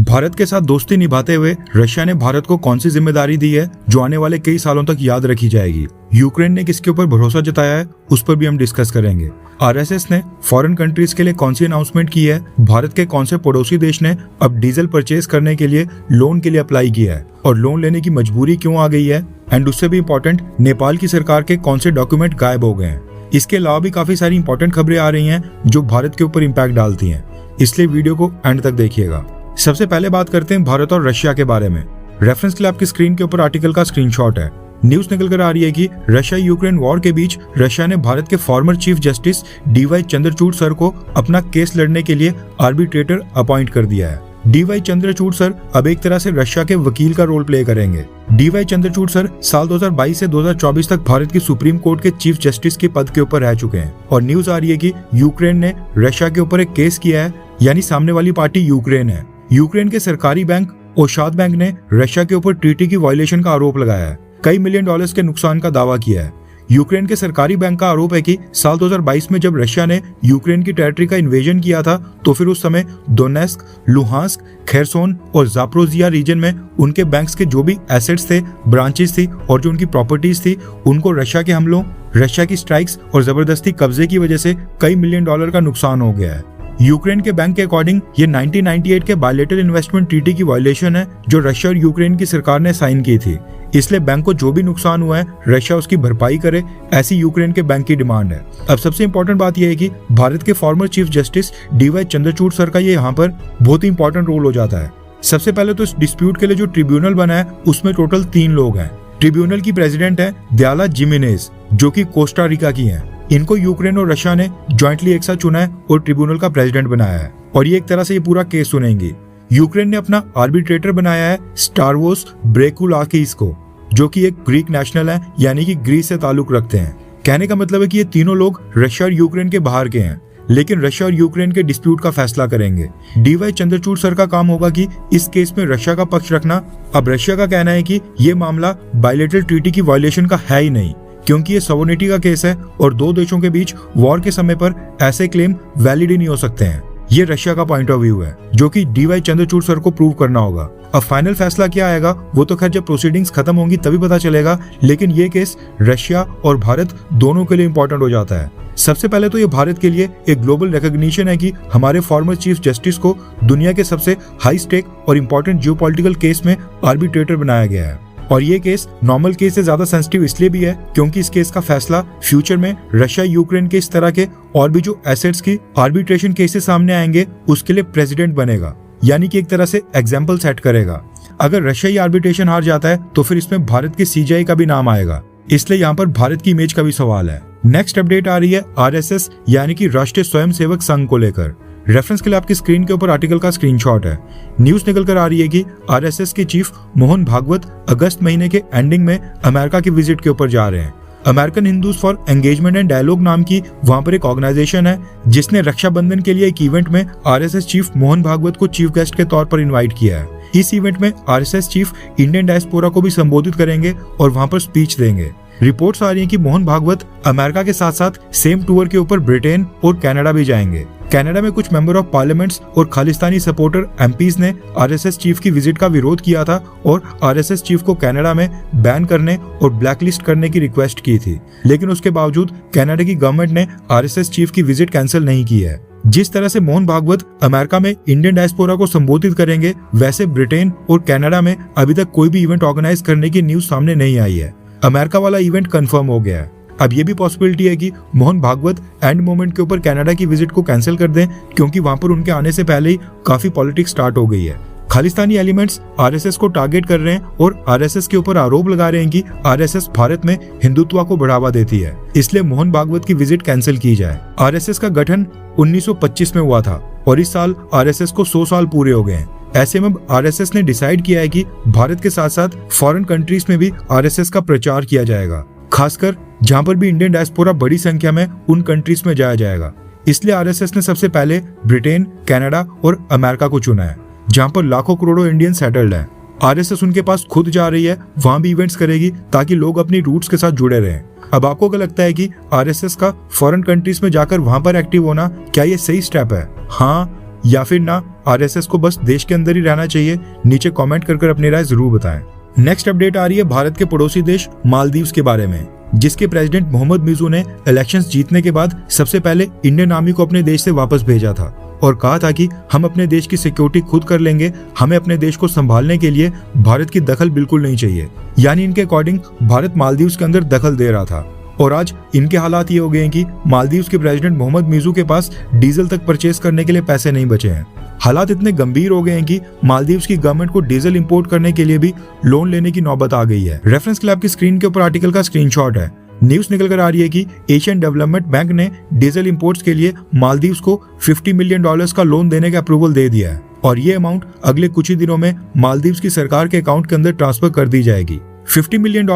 भारत के साथ दोस्ती निभाते हुए रशिया ने भारत को कौन सी जिम्मेदारी दी है जो आने वाले कई सालों तक याद रखी जाएगी। यूक्रेन ने किसके ऊपर भरोसा जताया है उस पर भी हम डिस्कस करेंगे। आरएसएस ने फॉरेन कंट्रीज के लिए कौन सी अनाउंसमेंट की है, भारत के कौन से पड़ोसी देश ने अब डीजल परचेज करने के लिए लोन के लिए अप्लाई किया है और लोन लेने की मजबूरी क्यों आ गई है, एंड उससे भी इम्पोर्टेंट नेपाल की सरकार के कौन से डॉक्यूमेंट गायब हो गए हैं। इसके अलावा भी काफी सारी इंपॉर्टेंट खबरें आ रही हैं जो भारत के ऊपर इम्पैक्ट डालती हैं, इसलिए वीडियो को एंड तक देखिएगा। सबसे पहले बात करते हैं भारत और रशिया के बारे में। रेफरेंस के लिए आपकी स्क्रीन के ऊपर आर्टिकल का स्क्रीनशॉट है। न्यूज निकल कर आ रही है कि रशिया यूक्रेन वॉर के बीच रशिया ने भारत के former chief justice DY Chandrachud sir को अपना केस लड़ने के लिए आर्बिट्रेटर अपॉइंट कर दिया है। डीवाई चंद्रचूड़ सर अब एक तरह से रशिया के वकील का रोल प्ले करेंगे। डीवाई चंद्रचूड़ सर साल 2022 से 2024 तक भारत की सुप्रीम कोर्ट के चीफ जस्टिस के पद के ऊपर रह चुके हैं और न्यूज आ रही है कि यूक्रेन ने रशिया के ऊपर एक केस किया है, यानी सामने वाली पार्टी यूक्रेन है। यूक्रेन के सरकारी बैंक ओशाद बैंक ने रशिया के ऊपर ट्रीटी की वायलेशन का आरोप लगाया है, कई मिलियन डॉलर्स के नुकसान का दावा किया है। यूक्रेन के सरकारी बैंक का आरोप है कि साल 2022 में जब रशिया ने यूक्रेन की टेरिटरी का इन्वेजन किया था तो फिर उस समय दोनेस्क, लुहांस्क, खेरसोन और जापोरोजिया रीजन में उनके बैंक्स के जो भी एसेट्स थे, ब्रांचेस थी और जो उनकी प्रॉपर्टीज थी, उनको रशिया के हमलों, रशिया की स्ट्राइक्स और जबरदस्ती कब्जे की वजह से कई मिलियन डॉलर का नुकसान हो गया है। यूक्रेन के बैंक के अकॉर्डिंग ये 1998 के बायलैटरल इन्वेस्टमेंट ट्रीटी की वायलेशन है जो रशिया और यूक्रेन की सरकार ने साइन की थी। इसलिए बैंक को जो भी नुकसान हुआ है रशिया उसकी भरपाई करे, ऐसी यूक्रेन के बैंक की डिमांड है। अब सबसे इंपॉर्टेंट बात यह है कि भारत के former chief justice DY Chandrachud sir का ये यहाँ पर बहुत ही इंपॉर्टेंट रोल हो जाता है। सबसे पहले तो इस डिस्प्यूट के लिए जो ट्रिब्यूनल बना है उसमें टोटल 3 लोग हैं। ट्रिब्यूनल की प्रेसिडेंट है दयाला जिमेनेज जो कि कोस्टा रिका की हैं। इनको यूक्रेन और रशिया ने ज्वाइंटली एक साथ चुना है और ट्रिब्यूनल का प्रेसिडेंट बनाया है और ये एक तरह से ये पूरा केस सुनेंगी। यूक्रेन ने अपना आर्बिट्रेटर बनाया है स्टारवोस ब्रेकुलाकिस को, जो कि एक ग्रीक नेशनल है, यानी कि ग्रीस से ताल्लुक रखते हैं। कहने का मतलब है कि ये तीनों लोग रशिया और यूक्रेन के बाहर के हैं, लेकिन रशिया और यूक्रेन के डिस्प्यूट का फैसला करेंगे। डीवाई चंद्रचूड़ सर का काम होगा कि इस केस में रशिया का पक्ष रखना। अब रशिया का कहना है कि ये मामला बायलैटरल ट्रीटी की वायलेशन का है ही नहीं, क्योंकि ये सॉवरेनिटी का केस है और दो देशों के बीच वॉर के समय पर ऐसे क्लेम वैलिड ही नहीं हो सकते हैं। ये रशिया का पॉइंट ऑफ व्यू है जो कि डीवाई चंद्रचूड़ सर को प्रूव करना होगा। अब फाइनल फैसला क्या आएगा वो तो खैर जब प्रोसीडिंग्स खत्म होंगी तभी पता चलेगा, लेकिन ये केस रशिया और भारत दोनों के लिए इंपॉर्टेंट हो जाता है। सबसे पहले तो ये भारत के लिए एक ग्लोबल रिकॉग्निशन है कि हमारे फॉर्मर चीफ जस्टिस को दुनिया के सबसे हाई स्टेक और इम्पोर्टेंट जियोपॉलिटिकल केस में आर्बिट्रेटर बनाया गया है। और ये केस नॉर्मल केस से ज्यादा सेंसिटिव इसलिए भी है क्योंकि इस केस का फैसला फ्यूचर में रशिया यूक्रेन के इस तरह के और भी जो एसेट्स की आर्बिट्रेशन केसेस सामने आएंगे उसके लिए प्रेसिडेंट बनेगा, यानी कि एक तरह से एग्जाम्पल सेट करेगा। अगर रशिया ही आर्बिट्रेशन हार जाता है तो फिर इसमें भारत के सीजीआई का भी नाम आएगा, इसलिए यहाँ पर भारत की इमेज का भी सवाल है। नेक्स्ट अपडेट आ रही है आरएसएस यानी कि राष्ट्रीय स्वयंसेवक संघ को लेकर। रेफरेंस के लिए आपकी स्क्रीन के ऊपर आर्टिकल का स्क्रीनशॉट है। न्यूज निकल कर आ रही है कि आरएसएस के चीफ मोहन भागवत अगस्त महीने के एंडिंग में अमेरिका की विजिट के ऊपर जा रहे हैं। American Hindus for engagement and dialogue नाम की वहां पर एक ऑर्गेनाइजेशन है जिसने रक्षाबंधन के लिए एक इवेंट में आरएसएस चीफ मोहन भागवत को चीफ गेस्ट के तौर पर इन्वाइट किया है। इस इवेंट में आरएसएस चीफ इंडियन डायस्पोरा को भी संबोधित करेंगे और वहां पर स्पीच देंगे। रिपोर्ट्स आ रही हैं कि मोहन भागवत अमेरिका के साथ साथ सेम टूर के ऊपर ब्रिटेन और कनाडा भी जाएंगे। कनाडा में कुछ मेंबर ऑफ पार्लियामेंट्स और खालिस्तानी सपोर्टर एमपीज ने आरएसएस चीफ की विजिट का विरोध किया था और आरएसएस चीफ को कनाडा में बैन करने और ब्लैकलिस्ट करने की रिक्वेस्ट की थी, लेकिन उसके बावजूद कनाडा की गवर्नमेंट ने आरएसएस चीफ की विजिट कैंसिल नहीं की है। जिस तरह से मोहन भागवत अमेरिका में इंडियन डायस्पोरा को संबोधित करेंगे, वैसे ब्रिटेन और कनाडा में अभी तक कोई भी इवेंट ऑर्गेनाइज करने की न्यूज सामने नहीं आई है। अमेरिका वाला इवेंट कंफर्म हो गया है। अब ये भी पॉसिबिलिटी है कि मोहन भागवत एंड मोमेंट के ऊपर कनाडा की विजिट को कैंसिल कर दें, क्योंकि वहां पर उनके आने से पहले ही काफी पॉलिटिक्स स्टार्ट हो गई है। खालिस्तानी एलिमेंट्स आरएसएस को टारगेट कर रहे हैं और आरएसएस के ऊपर आरोप लगा रहे हैं कि आरएसएस भारत में हिंदुत्व को बढ़ावा देती है, इसलिए मोहन भागवत की विजिट कैंसिल की जाए। आरएसएस का गठन 1925 में हुआ था और इस साल आरएसएस को 100 साल पूरे हो गए हैं। ऐसे में आरएसएस ने डिसाइड किया है कि भारत के साथ साथ फॉरेन कंट्रीज में भी आरएसएस का प्रचार किया जाएगा, खासकर जहां पर भी इंडियन डायस्पोरा बड़ी संख्या में उन कंट्रीज में जाया जाएगा। इसलिए आरएसएस ने सबसे पहले ब्रिटेन, कनाडा और अमेरिका को चुना है, जहां पर लाखों करोड़ों इंडियन सेटल्ड हैं। आरएसएस उनके पास खुद जा रही है, वहां भी इवेंट्स करेगी ताकि लोग अपनी रूट्स के साथ जुड़े रहें। अब आपको क्या लगता है कि आरएसएस का फॉरेन कंट्रीज में जाकर वहां पर एक्टिव होना क्या ये सही स्टेप है, हाँ या फिर ना? आरएसएस को बस देश के अंदर ही रहना चाहिए? नीचे कमेंट कर अपनी राय जरूर बताएं। नेक्स्ट अपडेट आ रही है भारत के पड़ोसी देश मालदीव्स के बारे में, जिसके प्रेसिडेंट मोहम्मद मिर्जू ने इलेक्शंस जीतने के बाद सबसे पहले इंडियन आर्मी को अपने देश से वापस भेजा था और कहा था कि हम अपने देश की सिक्योरिटी खुद कर लेंगे, हमें अपने देश को संभालने के लिए भारत की दखल बिल्कुल नहीं चाहिए। यानी इनके अकॉर्डिंग भारत मालदीव्स के अंदर दखल दे रहा था। और आज इनके हालात ये हो गए हैं कि मालदीव्स के प्रेसिडेंट मोहम्मद मिर्जू के पास डीजल तक परचेज करने के लिए पैसे नहीं बचे हैं। हालात इतने गंभीर हो गए हैं कि मालदीव्स की गवर्नमेंट को डीजल इंपोर्ट करने के लिए भी लोन लेने की नौबत आ गई है। रेफरेंस क्लब की स्क्रीन के ऊपर आर्टिकल का स्क्रीनशॉट है। न्यूज निकल कर आ रही है कि एशियन डेवलपमेंट बैंक ने डीजल इंपोर्ट्स के लिए मालदीव्स को $50 मिलियन का लोन देने का अप्रूवल दे दिया है और ये अमाउंट अगले कुछ ही दिनों में मालदीव्स की सरकार के अकाउंट के अंदर ट्रांसफर कर दी जाएगी। $50 मिलियन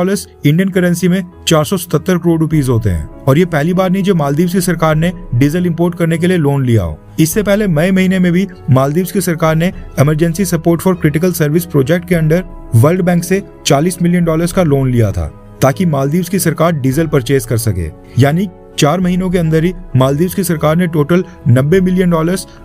इंडियन करेंसी में 477 करोड़ रुपीस होते हैं और ये पहली बार नहीं जो मालदीव्स की सरकार ने डीजल इंपोर्ट करने के लिए लोन लिया हो। इससे पहले मई महीने में भी मालदीव्स की सरकार ने emergency support for critical service project के अंडर वर्ल्ड बैंक से $40 मिलियन का लोन लिया था ताकि मालदीव्स की सरकार डीजल परचेज कर सके। यानी 4 महीनों के अंदर ही मालदीव्स की सरकार ने total $90 million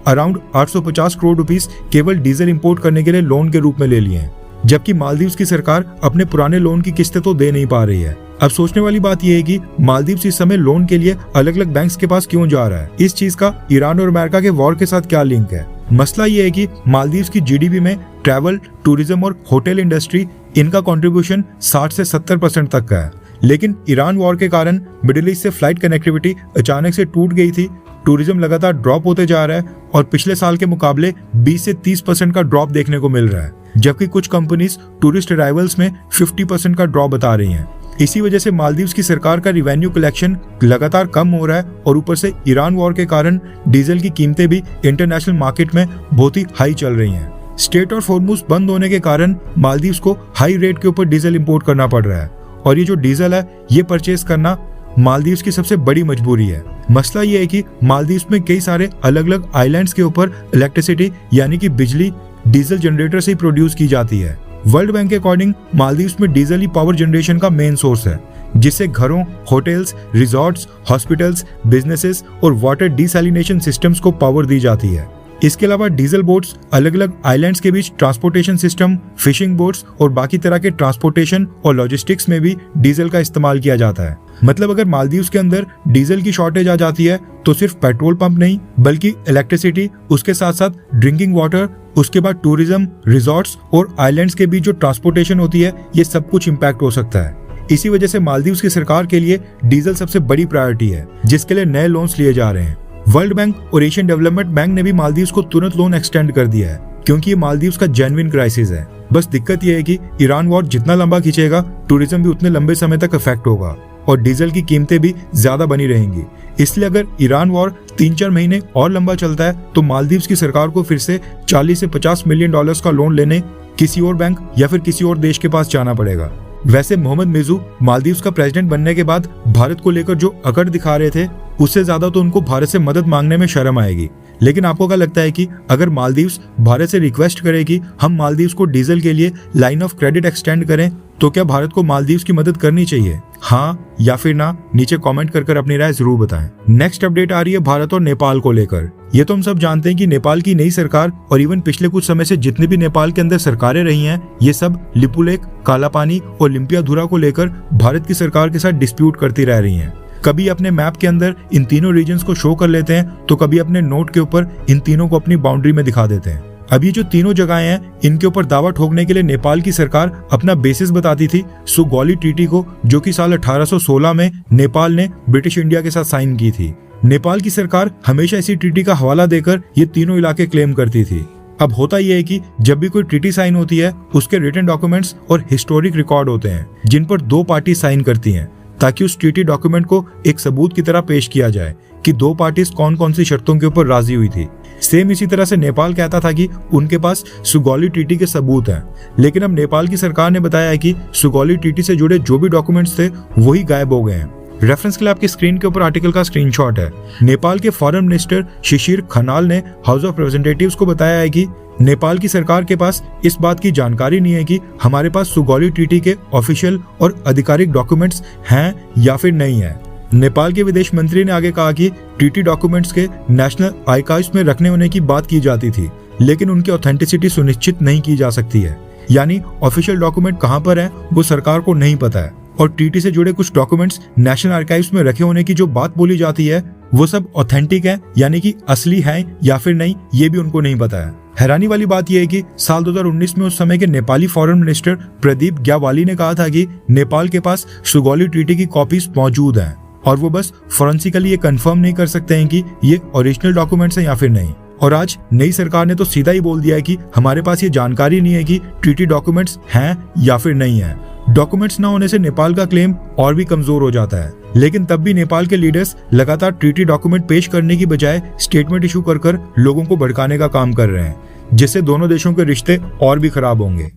around 850 crore rupees केवल डीजल इंपोर्ट करने के लिए लोन के रूप में ले लिए हैं, जबकि मालदीव्स की सरकार अपने पुराने लोन की किस्तें तो दे नहीं पा रही है। अब सोचने वाली बात यह है कि मालदीव्स इस समय लोन के लिए अलग अलग बैंक्स के पास क्यों जा रहा है? इस चीज का ईरान और अमेरिका के वॉर के साथ क्या लिंक है? मसला ये है कि मालदीव्स की जीडीपी में ट्रैवल, टूरिज्म और होटल इंडस्ट्री इनका कंट्रीब्यूशन 60 से 70% तक का है, लेकिन ईरान वॉर के कारण मिडिल ईस्ट से फ्लाइट कनेक्टिविटी अचानक से टूट गई थी। टूरिज्म लगातार ड्रॉप होते जा रहा है और पिछले साल के मुकाबले 20 से 30% का ड्रॉप देखने को मिल रहा है, जबकि कुछ कंपनीज टूरिस्ट अराइवल्स में 50% का ड्रॉप बता रही हैं। इसी वजह से मालदीव्स की सरकार का रिवेन्यू कलेक्शन लगातार कम हो रहा है और ऊपर से ईरान वॉर के कारण डीजल की कीमतें भी इंटरनेशनल मार्केट में बहुत ही हाई चल रही हैं। स्ट्रेट ऑफ हॉर्मुज बंद होने के कारण मालदीव्स को हाई रेट के ऊपर डीजल इंपोर्ट करना पड़ रहा है और ये जो डीजल है ये परचेज करना मालदीव्स की सबसे बड़ी मजबूरी है। मसला ये है कि मालदीव्स में कई सारे अलग अलग आइलैंड्स के ऊपर इलेक्ट्रिसिटी यानी कि बिजली डीजल जनरेटर से ही प्रोड्यूस की जाती है। वर्ल्ड बैंक के अकॉर्डिंग मालदीव्स में डीजल ही पावर जनरेशन का मेन सोर्स है, जिससे घरों, होटल्स, रिजॉर्ट्स, हॉस्पिटल्स, बिजनेसेस और वाटर डिसैलिनेशन सिस्टम्स को पावर दी जाती है। इसके अलावा डीजल बोट्स अलग अलग आइलैंड्स के बीच ट्रांसपोर्टेशन सिस्टम, फिशिंग बोट्स और बाकी तरह के ट्रांसपोर्टेशन और लॉजिस्टिक्स में भी डीजल का इस्तेमाल किया जाता है। मतलब अगर मालदीव्स के अंदर डीजल की शॉर्टेज आ जाती है तो सिर्फ पेट्रोल पंप नहीं बल्कि इलेक्ट्रिसिटी, उसके साथ साथ ड्रिंकिंग वाटर, उसके बाद टूरिज्म, रिजॉर्ट्स और आइलैंड्स के बीच जो ट्रांसपोर्टेशन होती है ये सब कुछ इम्पैक्ट हो सकता है। इसी वजह से मालदीव्स की सरकार के लिए डीजल सबसे बड़ी प्रायोरिटी है, जिसके लिए नए लोन्स लिए जा रहे हैं। वर्ल्ड बैंक और एशियन डेवलपमेंट बैंक ने भी मालदीव्स को तुरंत लोन एक्सटेंड कर दिया है क्योंकि ये मालदीव्स का जेन्युइन क्राइसिस है। बस दिक्कत ये है कि ईरान वॉर जितना लंबा खींचेगा टूरिज्म भी उतने लंबे समय तक इफेक्ट होगा और डीजल की कीमतें भी ज्यादा बनी रहेंगी। इसलिए अगर ईरान वॉर 3-4 महीने और लंबा चलता है तो मालदीव्स की सरकार को फिर से 40 से 50 मिलियन डॉलर्स का लोन लेने किसी और बैंक या फिर किसी और देश के पास जाना पड़ेगा। वैसे मोहम्मद मिर्जू मालदीव्स का प्रेसिडेंट बनने के बाद भारत को लेकर जो अकड़ दिखा रहे थे उससे ज्यादा तो उनको भारत से मदद मांगने में शर्म आएगी। लेकिन आपको क्या लगता है कि अगर मालदीव्स भारत से रिक्वेस्ट करे कि हम मालदीव्स को डीजल के लिए लाइन ऑफ क्रेडिट एक्सटेंड करें तो क्या भारत को मालदीव्स की मदद करनी चाहिए? हाँ या फिर ना? नीचे कमेंट कर अपनी राय जरूर बताएं। नेक्स्ट अपडेट आ रही है भारत और नेपाल को लेकर। ये तो हम सब जानते हैं कि नेपाल की नई सरकार और इवन पिछले कुछ समय से जितनी भी नेपाल के अंदर सरकारें रही हैं ये सब लिपुलेख, कालापानी और लिम्पियाधुरा को लेकर भारत की सरकार के साथ डिस्प्यूट करती रह रही हैं। कभी अपने मैप के अंदर इन तीनों रीजन्स को शो कर लेते हैं तो कभी अपने नोट के ऊपर इन तीनों को अपनी बाउंड्री में दिखा देते हैं। अब ये जो तीनों जगहें हैं इनके ऊपर दावा ठोकने के लिए नेपाल की सरकार अपना बेसिस बताती थी सुगौली ट्रीटी को, जो कि साल 1816 में नेपाल ने ब्रिटिश इंडिया के साथ साइन की थी। नेपाल की सरकार हमेशा इसी ट्रीटी का हवाला देकर ये तीनों इलाके क्लेम करती थी। अब होता यह है कि जब भी कोई ट्रीटी साइन होती है उसके रिटन डॉक्यूमेंट्स और हिस्टोरिक रिकॉर्ड होते हैं जिन पर 2 पार्टी साइन करती हैं, ताकि उस ट्रीटी डॉक्यूमेंट को एक सबूत की तरह पेश किया जाए कि 2 पार्टीज कौन कौन सी शर्तों के ऊपर राजी हुई थी। सेम इसी तरह से नेपाल कहता था कि उनके पास सुगौली ट्रीटी के सबूत हैं, लेकिन अब नेपाल की सरकार ने बताया है कि सुगौली ट्रीटी से जुड़े जो भी डॉक्यूमेंट्स थे वही गायब हो गए हैं। रेफरेंस के लिए आपकी स्क्रीन के ऊपर आर्टिकल का स्क्रीनशॉट है। नेपाल के फॉरेन मिनिस्टर शिशिर खनाल ने हाउस ऑफ रिप्रेजेंटेटिव्स को बताया है कि नेपाल की सरकार के पास इस बात की जानकारी नहीं है कि हमारे पास सुगौली ट्रीटी के ऑफिशियल और आधिकारिक डॉक्यूमेंट्स हैं या फिर नहीं है। नेपाल के विदेश मंत्री ने आगे कहा कि ट्रीटी डॉक्यूमेंट्स के नेशनल आर्काइव्स में रखने होने की बात की जाती थी, लेकिन उनकी ऑथेंटिसिटी सुनिश्चित नहीं की जा सकती है। यानी ऑफिशियल डॉक्यूमेंट कहां पर है वो सरकार को नहीं पता है, और ट्रीटी से जुड़े कुछ डॉक्यूमेंट्स नेशनल आर्काइव्स में रखे होने की जो बात बोली जाती है वो सब ऑथेंटिक है, यानी कि असली है या फिर नहीं, ये भी उनको नहीं पता है। हैरानी वाली बात यह है कि साल 2019 में उस समय के नेपाली फॉरेन मिनिस्टर प्रदीप ग्यावाली ने कहा था कि नेपाल के पास सुगौली ट्रीटी की कॉपीज मौजूद हैं और वो बस फॉरेंसिकली ये कंफर्म नहीं कर सकते हैं कि ये ओरिजिनल डॉक्यूमेंट्स हैं या फिर नहीं। और आज नई सरकार ने तो सीधा ही बोल दिया है कि हमारे पास ये जानकारी नहीं है कि ट्रीटी डॉक्यूमेंट्स हैं या फिर नहीं है। डॉक्यूमेंट्स ना होने से नेपाल का क्लेम और भी कमजोर हो जाता है, लेकिन तब भी नेपाल के लीडर्स लगातार ट्रीटी डॉक्यूमेंट पेश करने की बजाय स्टेटमेंट इशू कर लोगों को भड़काने का काम कर रहे हैं, जिससे दोनों देशों के रिश्ते और भी खराब होंगे।